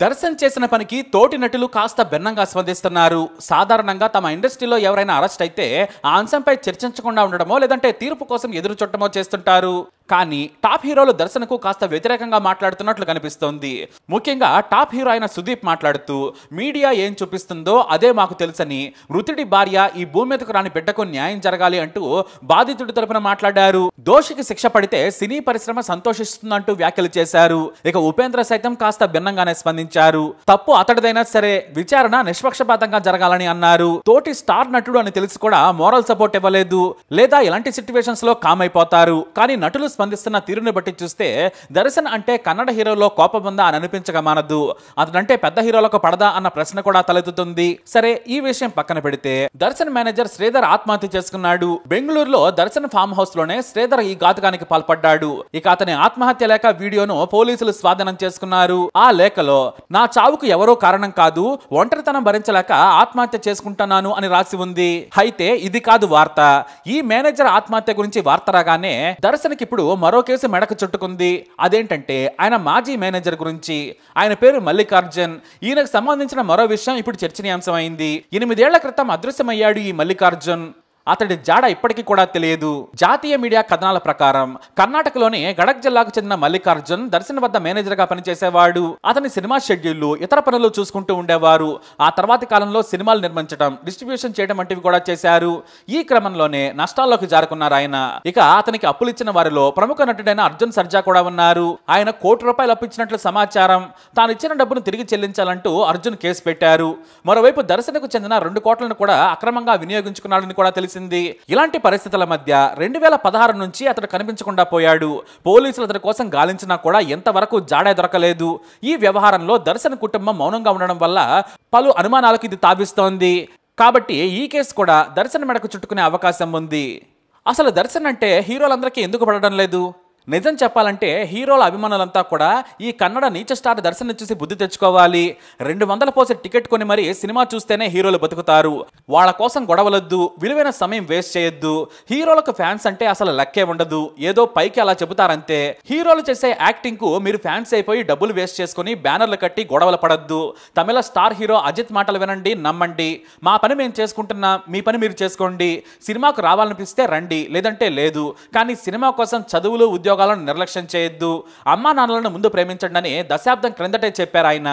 దర్శన్ చేసిన పనికి తోటి నటులు కాస్త భిన్నంగా స్పందిస్తున్నారు. సాధారణంగా తమ ఇండస్ట్రీలో ఎవరైనా అరెస్ట్ అయితే ఆ అంశంపై చర్చించకుండా ఉండడమో లేదంటే తీర్పు కోసం ఎదురు చూడటమో చేస్తుంటారు. కానీ టాప్ హీరోలు దర్శన్కు కాస్త వ్యతిరేకంగా మాట్లాడుతున్నట్లు కనిపిస్తోంది. ముఖ్యంగా టాప్ హీరో అయిన సుదీప్ మాట్లాడుతూ మీడియా ఏం చూపిస్తుందో అదే మాకు తెలుసని, మృతుడి భార్య ఈ భూమి మీదకు రాని బిడ్డకు న్యాయం జరగాలి అంటూ బాధితుడి తరపున మాట్లాడారు. దోషికి శిక్ష పడితే సినీ పరిశ్రమ సంతోషిస్తుందంటూ వ్యాఖ్యలు చేశారు. ఇక ఉపేంద్ర సైతం కాస్త భిన్నంగానే స్పందించారు. తప్పు అతడిదైనా సరే విచారణ నిష్పక్షపాతంగా జరగాలని అన్నారు. తోటి స్టార్ నటుడు అని తెలిసి కూడా మోరల్ సపోర్ట్ ఇవ్వలేదు, లేదా ఇలాంటి సిచ్యువేషన్స్ లో కామ్ అయిపోతారు. కానీ నటులు స్పందిస్తున్న తీరుని బట్టి చూస్తే దర్శన్ అంటే కన్నడ హీరోలో కోపం ఉందా అని అనిపించక మానదు. అతనంటే పెద్ద హీరోలకు పడదా అన్న ప్రశ్న కూడా తలెత్తుతుంది. సరే, ఈ విషయం పక్కన పెడితే దర్శన్ మేనేజర్ శ్రీధర్ ఆత్మహత్య చేసుకున్నాడు. బెంగళూరులో దర్శన్ ఫామ్ హౌస్ లోనే శ్రీధర్ ఈ ఘాతుకానికి పాల్పడ్డాడు. ఇక అతని ఆత్మహత్య లేఖ వీడియోను పోలీసులు స్వాధీనం చేసుకున్నారు. ఆ లేఖలో నా చావుకు ఎవరో కారణం కాదు, ఒంటరితనం భరించలేక ఆత్మహత్య చేసుకుంటున్నాను అని రాసి ఉంది. అయితే ఇది కాదు వార్త. ఈ మేనేజర్ ఆత్మహత్య గురించి వార్త రాగానే దర్శన్కి ఇప్పుడు మరో కేసు మెడకు చుట్టుకుంది. అదేంటంటే ఆయన మాజీ మేనేజర్ గురించి. ఆయన పేరు మల్లికార్జున్. ఈయనకు సంబంధించిన మరో విషయం ఇప్పుడు చర్చనీయాంశమైంది. 8 ఏళ్ల క్రితం అదృశ్యమయ్యాడు ఈ మల్లికార్జున్. అతడి జాడ ఇప్పటికీ కూడా తెలియదు. జాతీయ మీడియా కథనాల ప్రకారం కర్ణాటకలోని గడక్ జిల్లాకు చెందిన మల్లికార్జున్ దర్శన్ వద్ద మేనేజర్ గా పనిచేసేవాడు. అతని సినిమా షెడ్యూళ్లు, ఇతర పనులు చూసుకుంటూ ఉండేవారు. ఆ తర్వాతి కాలంలో సినిమాలు నిర్మించడం, డిస్ట్రిబ్యూషన్ చేయడం వంటివి కూడా చేశారు. ఈ క్రమంలోనే నష్టాల్లోకి జారుకున్నారు ఆయన. ఇక అతనికి అప్పులు ఇచ్చిన వారిలో ప్రముఖ నటుడైన అర్జున్ సర్జా కూడా ఉన్నారు. ఆయన ₹1 అప్పు ఇచ్చినట్లు సమాచారం. తాను ఇచ్చిన డబ్బును తిరిగి చెల్లించాలంటూ అర్జున్ కేసు పెట్టారు. మరోవైపు దర్శన్కు చెందిన 2 కోట్లను కూడా అక్రమంగా వినియోగించుకున్నాడని కూడా తెలిసింది. ఇలాంటి పరిస్థితుల మధ్య 2016 నుంచి అతడు కనిపించకుండా పోయాడు. పోలీసులు అతడి కోసం గాలించినా కూడా ఎంతవరకు జాడే దొరకలేదు. ఈ వ్యవహారంలో దర్శన్ కుటుంబం మౌనంగా ఉండడం వల్ల పలు అనుమానాలకు ఇది తావిస్తోంది. కాబట్టి ఈ కేసు కూడా దర్శన్ మెడకు చుట్టుకునే అవకాశం ఉంది. అసలు దర్శన్ అంటే హీరోలందరికీ ఎందుకు పడడం లేదు? నిజం చెప్పాలంటే హీరోల అభిమానులంతా కూడా ఈ కన్నడ నీచ స్టార్ దర్శన్ చూసి బుద్ధి తెచ్చుకోవాలి. 200 పోసి టికెట్ కొని మరి సినిమా చూస్తేనే హీరోలు బతుకుతారు. వాళ్ళ కోసం గొడవలొద్దు, విలువైన సమయం వేస్ట్ చేయొద్దు. హీరోలకు ఫ్యాన్స్ అంటే అసలు లెక్కే ఉండదు. ఏదో పైకి అలా చెబుతారంతే. హీరోలు చేసే యాక్టింగ్ కు మీరు ఫ్యాన్స్ అయిపోయి డబ్బులు వేస్ట్ చేసుకుని బ్యానర్లు కట్టి గొడవలు పడద్దు. తమిళ స్టార్ హీరో అజిత్ మాటలు వినండి, నమ్మండి. మా పని మేము చేసుకుంటున్నాం, మీ పని మీరు చేసుకోండి. సినిమాకు రావాలనిపిస్తే రండి, లేదంటే లేదు. కానీ సినిమా కోసం చదువులు, ఉద్యోగాలను నిర్లక్ష్యం చేయొద్దు. అమ్మా నాన్నలను ముందు ప్రేమించండి అని దశాబ్దం క్రిందటే చెప్పారు ఆయన.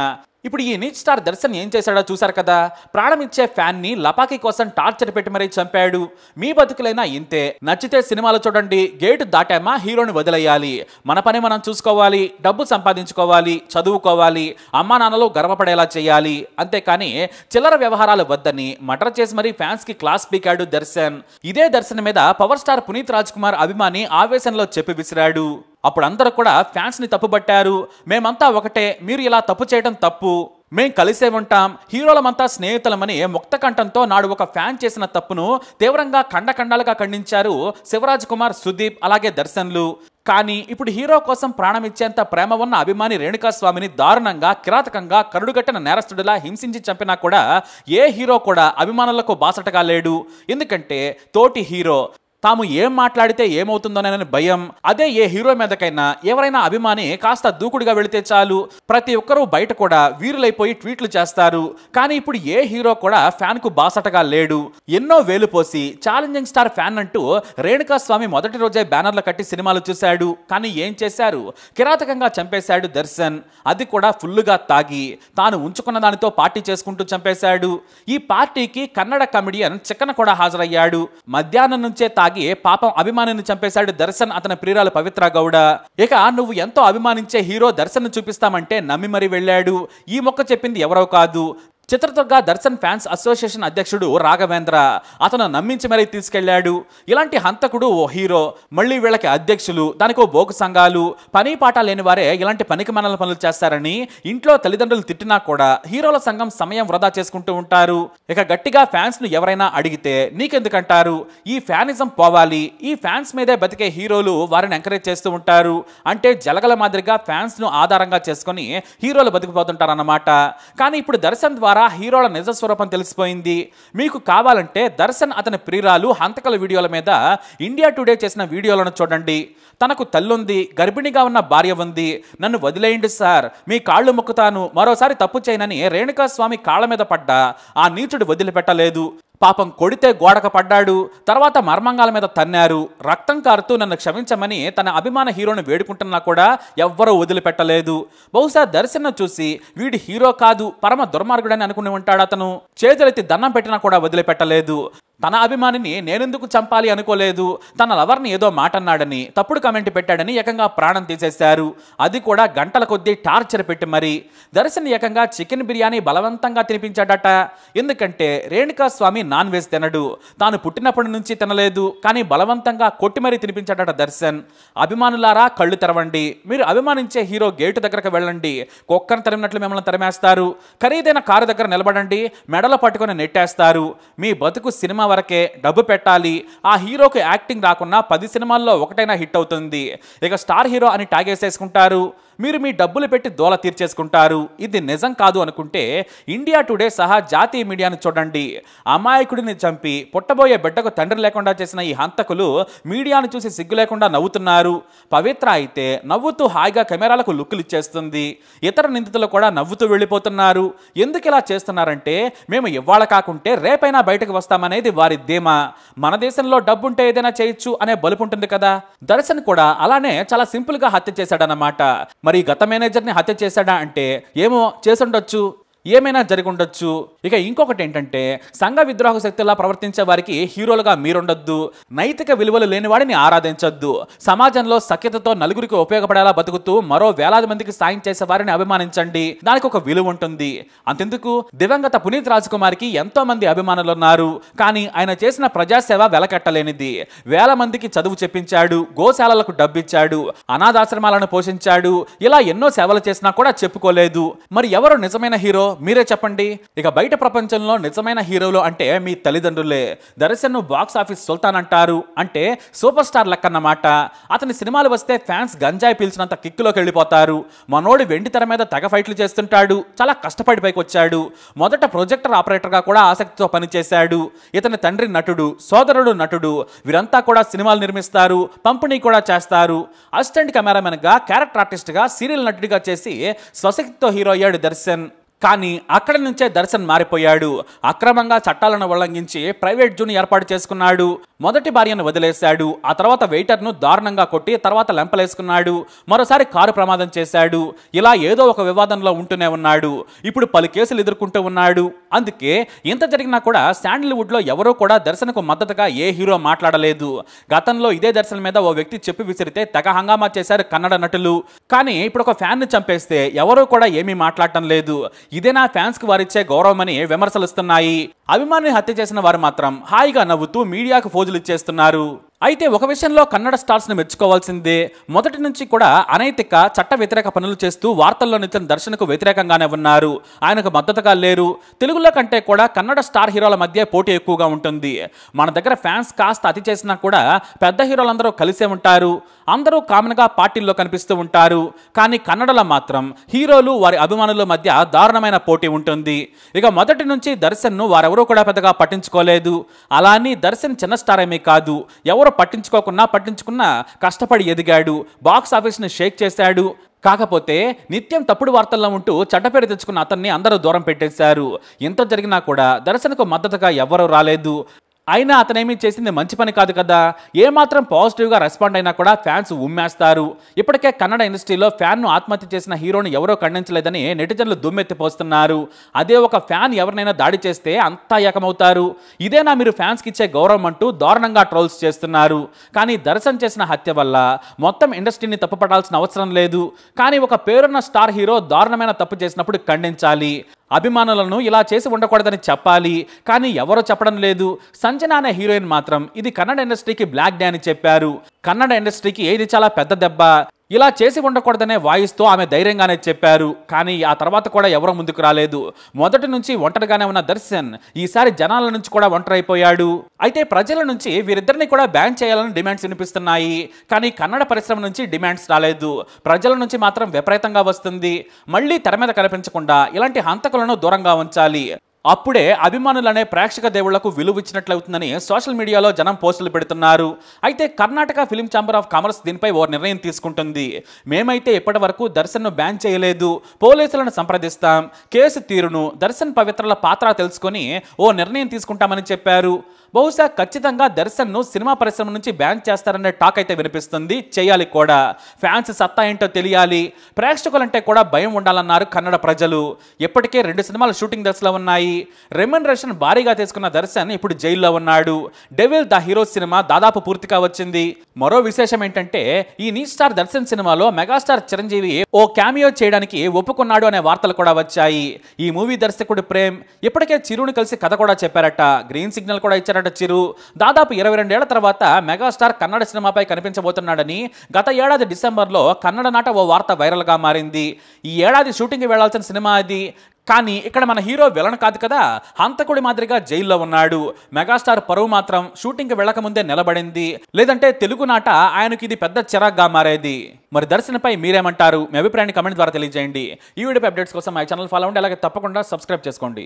ఇప్పుడు ఈ నీచ్ స్టార్ దర్శన్ ఏం చేశాడో చూశారు కదా. ప్రాణం ఇచ్చే ఫ్యాన్ ని లపాకి కోసం టార్చర్ పెట్టి మరీ చంపాడు. మీ బతుకులైనా ఇంతే. నచ్చితే సినిమాలు చూడండి, గేటు దాటామా హీరోని వదిలేయాలి. మన పని మనం చూసుకోవాలి, డబ్బు సంపాదించుకోవాలి, చదువుకోవాలి, అమ్మా నాన్నలు గర్వపడేలా చేయాలి. అంతేకాని చిల్లర వ్యవహారాలు వద్దని మర్డర్ చేసి మరీ ఫ్యాన్స్ కి క్లాస్ పీకాడు దర్శన్. ఇదే దర్శన్ మీద పవర్ స్టార్ పునీత్ రాజ్ కుమార్ అభిమాని ఆవేశంలో చెప్పి విసిరాడు. అప్పుడు అందరూ కూడా ఫ్యాన్స్ ని తప్పుబట్టారు. మేమంతా ఒకటే, మీరు ఇలా తప్పు చేయడం తప్పు, మేం కలిసే ఉంటాం, హీరోలమంతా స్నేహితులమని ముక్త కంఠంతో నాడు ఒక ఫ్యాన్ చేసిన తప్పును తీవ్రంగా ఖండఖండాలుగా ఖండించారు శివరాజ్ కుమార్, సుదీప్, అలాగే దర్శన్లు. కానీ ఇప్పుడు హీరో కోసం ప్రాణం ఇచ్చేంత ప్రేమ ఉన్న అభిమాని రేణుకాస్వామిని దారుణంగా, కిరాతకంగా, కరుడుగట్టిన నేరస్తుడిలా హింసించి చంపినా కూడా ఏ హీరో కూడా అభిమానులకు బాసటగా లేడు. ఎందుకంటే తోటి హీరో తాము ఏం మాట్లాడితే ఏమవుతుందోనని భయం. అదే ఏ హీరో మీదకైనా ఎవరైనా అభిమాని కాస్త దూకుడుగా వెళితే చాలు, ప్రతి ఒక్కరూ బయట కూడా వీరులైపోయి ట్వీట్లు చేస్తారు. కానీ ఇప్పుడు ఏ హీరో కూడా ఫ్యాన్ కు బాసటగా లేడు. ఎన్నో వేలు పోసి ఛాలెంజింగ్ స్టార్ ఫ్యాన్ అంటూ రేణుకాస్వామి మొదటి రోజే బ్యానర్లు కట్టి సినిమాలు చూశాడు. కానీ ఏం చేశారు? కిరాతకంగా చంపేశాడు దర్శన్. అది కూడా ఫుల్లుగా తాగి తాను ఉంచుకున్న దానితో పార్టీ చేసుకుంటూ చంపేశాడు. ఈ పార్టీకి కన్నడ కమెడియన్ చిక్కన కూడా హాజరయ్యాడు. మధ్యాహ్నం నుంచే పాపం అభిమానిని చంపేశాడు దర్శన్, అతని ప్రియురాలు పవిత్ర గౌడ. ఇక నువ్వు ఎంతో అభిమానించే హీరో దర్శన్ చూపిస్తామంటే నమ్మి మరీ వెళ్ళాడు. ఈ మొక్క చెప్పింది ఎవరో కాదు, చిత్రదుర్గ దర్శన్ ఫ్యాన్స్ అసోసియేషన్ అధ్యక్షుడు రాఘవేంద్ర. అతను నమ్మించి మరీ తీసుకెళ్లాడు. ఇలాంటి హంతకుడు ఓ హీరో, మళ్ళీ వీళ్ళకి అధ్యక్షులు, దానికో బోకు సంఘాలు. పని పాట లేని వారే ఇలాంటి పనికి మనల పనులు చేస్తారని ఇంట్లో తల్లిదండ్రులు తిట్టినా కూడా హీరోల సంఘం సమయం వృధా చేసుకుంటూ ఉంటారు. ఇక గట్టిగా ఫ్యాన్స్ ను ఎవరైనా అడిగితే నీకెందుకంటారు? ఈ ఫ్యానిజం పోవాలి. ఈ ఫ్యాన్స్ మీదే బతికే హీరోలు వారిని ఎంకరేజ్ చేస్తూ ఉంటారు. అంటే జలగల మాదిరిగా ఫ్యాన్స్ ను ఆధారంగా చేసుకుని హీరోలు బతికిపోతుంటారన్నమాట. కానీ ఇప్పుడు దర్శన్ ద్వారా ద్వారా హీరోల నిజ స్వరూపం తెలిసిపోయింది. మీకు కావాలంటే దర్శన్ అతని ప్రియురాలు హంతకుల వీడియోల మీద ఇండియా టుడే చేసిన వీడియోలను చూడండి. తనకు తల్లుంది, గర్భిణిగా ఉన్న భార్య ఉంది, నన్ను వదిలేయండి సార్, మీ కాళ్ళు మొక్కుతాను, మరోసారి తప్పు చేయనని రేణుకాస్వామి కాళ్ళ మీద పడ్డా ఆ నీచుడు వదిలిపెట్టలేదు. పాపం కొడితే గోడక పడ్డాడు, తర్వాత మర్మంగాల మీద తన్నారు. రక్తం కారుతూ నన్ను క్షమించమని తన అభిమాన హీరోని వేడుకుంటున్నా కూడా ఎవ్వరూ వదిలిపెట్టలేదు. బహుశా దర్శన్ను చూసి వీడి హీరో కాదు, పరమ దుర్మార్గుడని అనుకుని ఉంటాడు అతను. చేతులెత్తి దండం పెట్టినా కూడా వదిలిపెట్టలేదు. తన అభిమానిని నేనెందుకు చంపాలి అనుకోలేదు, తన లవర్ని ఏదో మాట అన్నాడని, తప్పుడు కమెంట్ పెట్టాడని ఏకంగా ప్రాణం తీసేశారు. అది కూడా గంటల కొద్దీ టార్చర్ పెట్టి మరి. దర్శన్ ఏకంగా చికెన్ బిర్యానీ బలవంతంగా తినిపించాడట. ఎందుకంటే రేణుకాస్వామి నాన్ వెజ్ తినడు, తాను పుట్టినప్పటి నుంచి తినలేదు, కానీ బలవంతంగా కొట్టి మరీ తినిపించాడట దర్శన్. అభిమానులారా కళ్ళు తెరవండి, మీరు అభిమానించే హీరో గేటు దగ్గరకు వెళ్ళండి, కుక్కను తరిమినట్లు మిమ్మల్ని తరిమేస్తారు. ఖరీదైన కారు దగ్గర నిలబడండి, మెడలో పట్టుకొని నెట్టేస్తారు. మీ బతుకు సినిమా వరకే, డబ్బు పెట్టాలి. ఆ హీరోకి యాక్టింగ్ రాకున్నా 10 సినిమాల్లో ఒకటైనా హిట్ అవుతుంది. ఇక స్టార్ హీరో అని టాగేసేసుకుంటారు. మీరు మీ డబ్బులు పెట్టి దోల తీర్చేసుకుంటారు. ఇది నిజం కాదు అనుకుంటే ఇండియా టుడే సహా జాతీయ మీడియాను చూడండి. అమాయకుడిని చంపి పుట్టబోయే బిడ్డకు తండ్రి లేకుండా చేసిన ఈ హంతకులు మీడియాను చూసి సిగ్గు లేకుండా నవ్వుతున్నారు. పవిత్ర అయితే నవ్వుతూ హాయిగా కెమెరాలకు లుక్కులు ఇచ్చేస్తుంది. ఇతర నిందితులు కూడా నవ్వుతూ వెళ్ళిపోతున్నారు. ఎందుకు ఇలా చేస్తున్నారంటే మేము ఇవాళ కాకుంటే రేపైనా బయటకు వస్తామనేది వారి ధీమా. మన దేశంలో డబ్బుంటే ఏదైనా చేయొచ్చు అనే బలుపుంటుంది కదా. దర్శన్ కూడా అలానే చాలా సింపుల్ గా హత్య చేశాడన్నమాట. మరి గత మేనేజర్ని హత్య చేశాడా అంటే ఏమో, చేసుండొచ్చు, ఏమైనా జరిగి ఉండొచ్చు. ఇక ఇంకొకటి ఏంటంటే సంఘ విద్రోహ శక్తులా ప్రవర్తించే వారికి హీరోలుగా మీరుండొద్దు. నైతిక విలువలు లేని వాడిని ఆరాధించొద్దు. సమాజంలో సఖ్యతతో నలుగురికి ఉపయోగపడేలా బతుకుతూ మరో వేలాది మందికి సాయం చేసే వారిని అభిమానించండి. దానికి ఒక విలువ ఉంటుంది. అంతెందుకు, దివంగత పునీత్ రాజ్ కుమార్కి ఎంతో మంది అభిమానులు ఉన్నారు, కానీ ఆయన చేసిన ప్రజాసేవ వెలకట్టలేనిది. వేల మందికి చదువు చెప్పించాడు, గోశాలలకు డబ్బిచ్చాడు, అనాథాశ్రమాలను పోషించాడు. ఇలా ఎన్నో సేవలు చేసినా కూడా చెప్పుకోలేదు. మరి ఎవరు నిజమైన హీరో మీరే చెప్పండి. ఇక బయట ప్రపంచంలో నిజమైన హీరోలు అంటే మీ తల్లిదండ్రులే. దర్శన్ బాక్స్ ఆఫీస్ సుల్తాన్ అంటారు, అంటే సూపర్ స్టార్ లెక్కన్నమాట. అతని సినిమాలు వస్తే ఫ్యాన్స్ గంజాయి పీల్చినంత కిక్కులోకి వెళ్ళిపోతారు. మనోడు వెండి తెర మీద తెగ ఫైట్లు చేస్తుంటాడు, చాలా కష్టపడి పైకి వచ్చాడు. మొదట ప్రొజెక్టర్ ఆపరేటర్గా కూడా ఆసక్తితో పనిచేశాడు. ఇతని తండ్రి నటుడు, సోదరుడు నటుడు, వీరంతా కూడా సినిమాలు నిర్మిస్తారు, పంపిణీ కూడా చేస్తారు. అసిస్టెంట్ కెమెరామెన్ గా, క్యారెక్టర్ ఆర్టిస్ట్ గా, సీరియల్ నటుడిగా చేసి స్వశక్తితో హీరో అయ్యాడు దర్శన్. కానీ అక్కడి నుంచే దర్శన్ మారిపోయాడు. అక్రమంగా చట్టాలను ఉల్లంఘించి ప్రైవేట్ జూన్ ఏర్పాటు చేసుకున్నాడు. మొదటి భార్యను వదిలేశాడు. ఆ తర్వాత వెయిటర్ను దారుణంగా కొట్టి తర్వాత లెంపలేసుకున్నాడు. మరోసారి కారు ప్రమాదం చేశాడు. ఇలా ఏదో ఒక వివాదంలో ఉంటూనే ఉన్నాడు. ఇప్పుడు పలు కేసులు ఎదుర్కొంటూ ఉన్నాడు. అందుకే ఇంత జరిగినా కూడా శాండిల్వుడ్ లో ఎవరూ కూడా దర్శన్కు మద్దతుగా ఏ హీరో మాట్లాడలేదు. గతంలో ఇదే దర్శన్ మీద ఓ వ్యక్తి చెప్పి విసిరితే తెగ హంగామా చేశారు కన్నడ నటులు. కానీ ఇప్పుడు ఒక ఫ్యాన్ ని చంపేస్తే ఎవరూ కూడా ఏమీ మాట్లాడటం లేదు. ఇదే నా ఫ్యాన్స్ కి వారిచ్చే గౌరవమని విమర్శలు వస్తున్నాయి. అభిమానిని హత్య చేసిన వారు మాత్రం హాయిగా నవ్వుతూ మీడియాకు ఫోజులు ఇచ్చేస్తున్నారు. అయితే ఒక విషయంలో కన్నడ స్టార్స్ ని మెచ్చుకోవాల్సిందే. మొదటి నుంచి కూడా అనైతిక, చట్ట వ్యతిరేక పనులు చేస్తూ వార్తల్లో నిత్యం దర్శన్కు వ్యతిరేకంగానే ఉన్నారు. ఆయనకు మద్దతుగా లేరు. తెలుగులో కంటే కూడా కన్నడ స్టార్ హీరోల మధ్య పోటీ ఎక్కువగా ఉంటుంది. మన దగ్గర ఫ్యాన్స్ కాస్త అతి చేసినా కూడా పెద్ద హీరోలందరూ కలిసే ఉంటారు. అందరూ కామన్ గా పార్టీల్లో కనిపిస్తూ ఉంటారు. కానీ కన్నడలో మాత్రం హీరోలు వారి అభిమానుల మధ్య దారుణమైన పోటీ ఉంటుంది. ఇక మొదటి నుంచి దర్శన్ను వారెవరూ కూడా పెద్దగా పట్టించుకోలేదు. అలా అని దర్శన్ చిన్న స్టార్ ఏమీ కాదు. ఎవరు పట్టించుకున్నా కష్టపడి ఎదిగాడు. బాక్స్ ఆఫీస్ ని షేక్ చేశాడు. కాకపోతే నిత్యం తప్పుడు వార్తల్లో ఉంటూ చెడ్డ పేరు తెచ్చుకున్న అతన్ని అందరూ దూరం పెట్టేశారు. ఇంత జరిగినా కూడా దర్శన్కు మద్దతుగా ఎవరూ రాలేదు. అయినా అతనేమీ చేసింది మంచి పని కాదు కదా. ఏమాత్రం పాజిటివ్గా రెస్పాండ్ అయినా కూడా ఫ్యాన్స్ ఉమ్మేస్తారు. ఇప్పటికే కన్నడ ఇండస్ట్రీలో ఫ్యాన్ను ఆత్మహత్య చేసిన హీరోని ఎవరో ఖండించలేదని నెటిజన్లు దుమ్మెత్తిపోస్తున్నారు. అదే ఒక ఫ్యాన్ ఎవరినైనా దాడి చేస్తే అంతా ఏకమవుతారు. ఇదేనా మీరు ఫ్యాన్స్కి ఇచ్చే గౌరవం అంటూ దారుణంగా ట్రోల్స్ చేస్తున్నారు. కానీ దర్శన్ చేసిన హత్య వల్ల మొత్తం ఇండస్ట్రీని తప్పుపడాల్సిన అవసరం లేదు. కానీ ఒక పేరున్న స్టార్ హీరో దారుణమైన తప్పు చేసినప్పుడు ఖండించాలి. అభిమానులను ఇలా చేసి ఉండకూడదని చెప్పాలి. కానీ ఎవరో చెప్పడం లేదు. సంజన అనే హీరోయిన్ మాత్రం ఇది కన్నడ ఇండస్ట్రీకి బ్లాక్ డే అని చెప్పారు. కన్నడ ఇండస్ట్రీకి ఏది చాలా పెద్ద దెబ్బ. ఇలా చేసి ఉండకూడదనే వాయిస్తో ఆమె ధైర్యంగానే చెప్పారు. కానీ ఆ తర్వాత కూడా ఎవరూ ముందుకు రాలేదు. మొదటి నుంచి ఒంటరిగానే ఉన్న దర్శన్ ఈసారి జనాల నుంచి కూడా ఒంటరైపోయాడు. అయితే ప్రజల నుంచి వీరిద్దరిని కూడా బ్యాన్ చేయాలని డిమాండ్స్ వినిపిస్తున్నాయి. కానీ కన్నడ పరిశ్రమ నుంచి డిమాండ్స్ రాలేదు. ప్రజల నుంచి మాత్రం విపరీతంగా వస్తుంది. మళ్ళీ తెర మీద కనిపించకుండా ఇలాంటి హంతకులను దూరంగా ఉంచాలి. అప్పుడే అభిమానులనే ప్రేక్షక దేవుళ్లకు విలువ ఇచ్చినట్లవుతుందని సోషల్ మీడియాలో జనం పోస్టులు పెడుతున్నారు. అయితే Karnataka film chamber of commerce దీనిపై ఓ నిర్ణయం తీసుకుంటుంది. మేమైతే ఇప్పటి వరకు దర్శన్ను బ్యాన్ చేయలేదు, పోలీసులను సంప్రదిస్తాం, కేసు తీరును, దర్శన్ పవిత్రల పాత్ర తెలుసుకొని ఓ నిర్ణయం తీసుకుంటామని చెప్పారు. బహుశా ఖచ్చితంగా దర్శన్ను సినిమా పరిశ్రమ నుంచి బ్యాన్ చేస్తారనే టాక్ అయితే వినిపిస్తుంది. చేయాలి కూడా. ఫ్యాన్స్ సత్తా ఏంటో తెలియాలి. ప్రేక్షకులంటే కూడా భయం ఉండాలన్నారు కన్నడ ప్రజలు. ఇప్పటికే 2 సినిమాలు షూటింగ్ దశలో ఉన్నాయి. రెమ్యునరేషన్ భారీగా తీసుకున్న దర్శన్ ఇప్పుడు జైల్లో ఉన్నాడు. డెవిల్ ద హీరో సినిమా దాదాపు పూర్తిగా వచ్చింది. మరో విశేషం ఏంటంటే ఈ నీ స్టార్ దర్శన్ సినిమాలో మెగాస్టార్ చిరంజీవి ఓ క్యామియో చేయడానికి ఒప్పుకున్నాడు అనే వార్తలు కూడా వచ్చాయి. ఈ మూవీ దర్శకుడు ప్రేమ్ ఇప్పటికే చిరుని కలిసి కథ కూడా చెప్పారట. గ్రీన్ సిగ్నల్ కూడా ఇచ్చారట చిరు. దాదాపు 22 ఏళ్ల తర్వాత మెగాస్టార్ కన్నడ సినిమాపై కనిపించబోతున్నాడని గత ఏడాది డిసెంబర్లో కన్నడ నాట ఓ వార్త వైరల్గా మారింది. ఈ ఏడాది షూటింగ్కి వెళ్లాల్సిన సినిమా అది. కానీ ఇక్కడ మన హీరో విలన్ కాదు కదా, హంతకుడి మాదిరిగా జైల్లో ఉన్నాడు. మెగాస్టార్ పరువు మాత్రం షూటింగ్కి వెళ్లకముందే నిలబడింది. లేదంటే తెలుగు నాట ఆయనకి ఇది పెద్ద చిరాగ్గా మారేది. మరి దర్శన్పై మీరేమంటారు? మీ అభిప్రాయాన్ని కమెంట్ ద్వారా తెలియజేయండి. ఈ వీడియో అప్డేట్స్ కోసం మా ఛానల్ ఫాలో అవ్వండి. అలాగే తప్పకుండా సబ్స్క్రైబ్ చేసుకోండి.